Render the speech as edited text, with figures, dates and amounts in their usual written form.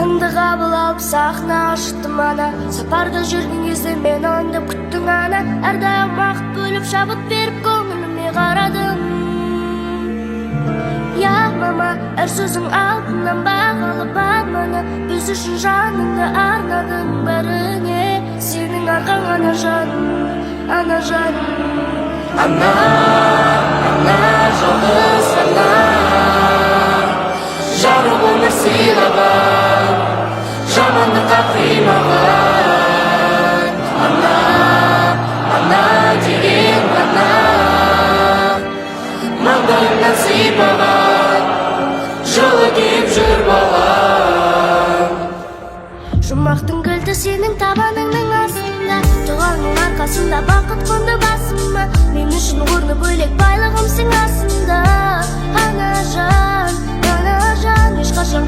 Хатыңды қабыл алып сахнаға шықтым ана. Сапарда жүрген кезде мен аңдып күттің ана. Әрдайым уақыт бөліп шабыт беріп көңіліме қарадым. Я мама, әр сөзің алтыннан бағалы барманы. Біз үшін жаныңды арнадың бәріне. Сенің арқаң ана жаным, ана жаным. Ана, ана, жалғыз ана. Жарық өмір сыйлаған, жамандыққа қимаған. Ана, ана деген ана, маңдайымнан сипаған, жылы киіп жүр баған. Жұмақтың кілті сенің табаныңның астында, дұғаңның арқасында бақыт қонды басыма. Мен үшін орны бөлек байлығымсың астында. Ана жан, ешқашан